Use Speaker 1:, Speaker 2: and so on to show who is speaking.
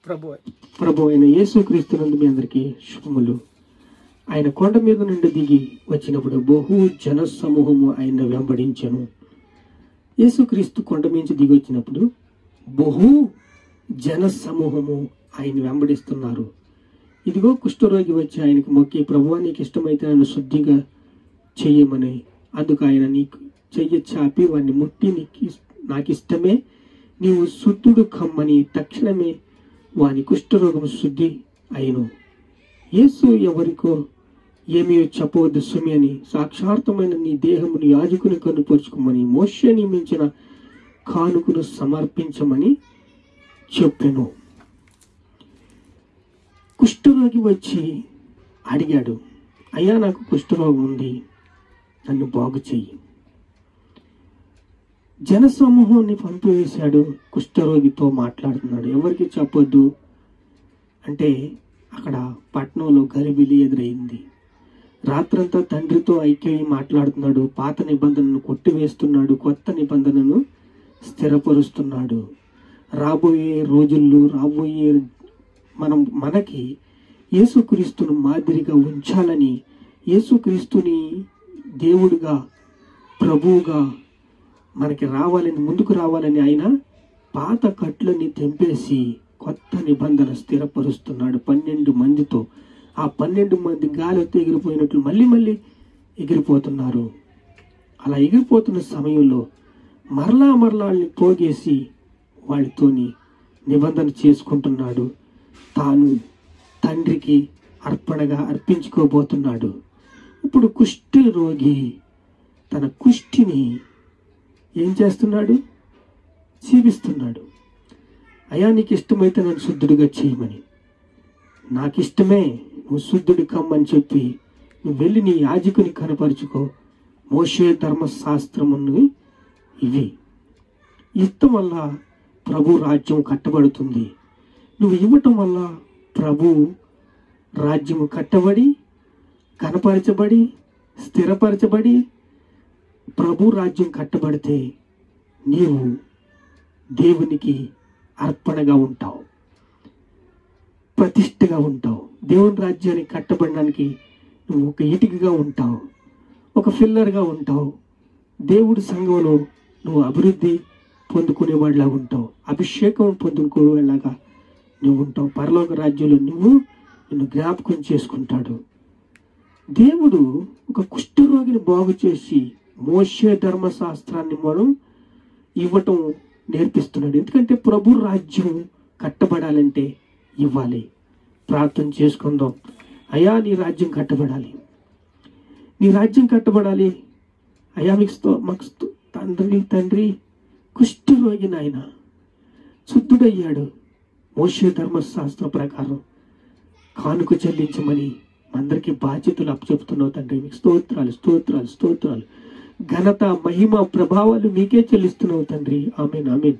Speaker 1: ప్రభు అయిన యేసుక్రీస్తునందు మీ అందరికీ శుభములు. ఆయన కొండ మీద నుండి దిగి వచ్చినప్పుడు బహు జన సమూహము ఆయన వెంబడించెను. యేసుక్రీస్తు కొండ నుంచి దిగి వచ్చినప్పుడు బహు జన సమూహము ఆయన వెంబడిస్తున్నారు. ఇదిగో కుష్ఠరోగి వచ్చి ఆయనకు మొక్కి, ప్రభువా నీకు ఇష్టమైతే నన్ను శుద్ధిగా చెయ్యమని, అందుకు ఆయన నీకు చెయ్యి చాపి వాడిని ముట్టి, నాకు ఇష్టమే నీవు శుద్ధుడు కమ్మని తక్షణమే వాని కుష్ఠరోగం శుద్ధి అయిను. యేసు ఎవరికో ఏమీ చెప్పవద్దు సుమి అని, సాక్షార్థమైన నీ దేహమును యాజకుని కనుపరుచుకోమని, మోషే నియమించిన కానుకను సమర్పించమని చెప్పెను. కుష్ఠరోగి వచ్చి అడిగాడు, అయ్యా నాకు కుష్ఠరోగం ఉంది, నన్ను బాగు చెయ్యి. జనసమూహాన్ని పంపివేశాడు. కుష్ఠరోగితో మాట్లాడుతున్నాడు. ఎవరికి చెప్పొద్దు అంటే అక్కడ పట్టణంలో గలిబిలి ఎదురైంది. రాత్రంతా తండ్రితో ఐక్యమై మాట్లాడుతున్నాడు. పాత నిబంధనను కొట్టివేస్తున్నాడు, కొత్త నిబంధనను స్థిరపరుస్తున్నాడు. రాబోయే రోజుల్లో మనకి యేసుక్రీస్తును మాదిరిగా ఉంచాలని, యేసుక్రీస్తుని దేవుడిగా ప్రభువుగా మనకి రావాలని, ముందుకు రావాలని ఆయన పాత కట్లని తెంపేసి కొత్త నిబంధన స్థిరపరుస్తున్నాడు 12 మందితో. ఆ 12 మంది గాలితో ఎగిరిపోయినట్లు మళ్ళీ ఎగిరిపోతున్నారు. అలా ఎగిరిపోతున్న సమయంలో మరలా వాళ్ళని పోగేసి వాళ్ళతోని నిబంధన చేసుకుంటున్నాడు. తాను తండ్రికి అర్పణగా అర్పించుకోబోతున్నాడు. ఇప్పుడు కుష్ఠి రోగి తన కుష్ఠిని ఏం చేస్తున్నాడు? జీవిస్తున్నాడు. అయ్యా నీకు ఇష్టమైతే నన్ను శుద్ధుడిగా చేయమని, నాకు ఇష్టమే నువ్వు శుద్ధుడి కమ్మని చెప్పి నువ్వు వెళ్ళి నీ యాజకుని కనపరుచుకో, మోషే ధర్మశాస్త్రమును ఇవి ఇష్టం వల్ల ప్రభు రాజ్యం కట్టబడుతుంది. నువ్వు ఇవ్వటం వల్ల ప్రభు రాజ్యము కట్టబడి, కనపరచబడి, స్థిరపరచబడి, ప్రభు రాజ్యం కట్టబడితే నీవు దేవునికి అర్పణగా ఉంటావు, ప్రతిష్టగా ఉంటావు. దేవుని రాజ్యానికి కట్టబడడానికి నువ్వు ఒక ఇటుకగా ఉంటావు, ఒక ఫిల్లర్గా ఉంటావు. దేవుడి సంఘంలో నువ్వు అభివృద్ధి పొందుకునేవాడిలాగా ఉంటావు, అభిషేకం పొందుకునేలాగా నువ్వు ఉంటావు. పరలోక రాజ్యంలో నిన్ను జ్ఞాపకం చేసుకుంటాడు. దేవుడు ఒక కుష్ఠరోగిని బాగు చేసి మోషే ధర్మశాస్త్రాన్ని మనం ఇవ్వటం నేర్పిస్తున్నాడు. ఎందుకంటే ప్రభు రాజ్యం కట్టబడాలంటే ఇవ్వాలి. ప్రార్థన చేసుకుందాం. అయ్యా నీ రాజ్యం కట్టబడాలి, నీ రాజ్యం కట్టబడాలి. అయ్యా మాకు తండ్రి కుష్ఠరోగి నాయన శుద్ధుడయ్యాడు, మోషే ధర్మశాస్త్రం ప్రకారం కానుక చెల్లించమని అందరికీ బాధ్యతలు అప్పచెప్తున్నావు తండ్రి. మీకు స్తోత్రాలు. ఘనత, మహిమ, ప్రభావాలు మీకే చెల్లిస్తున్నావు తండ్రి. ఆమేన్.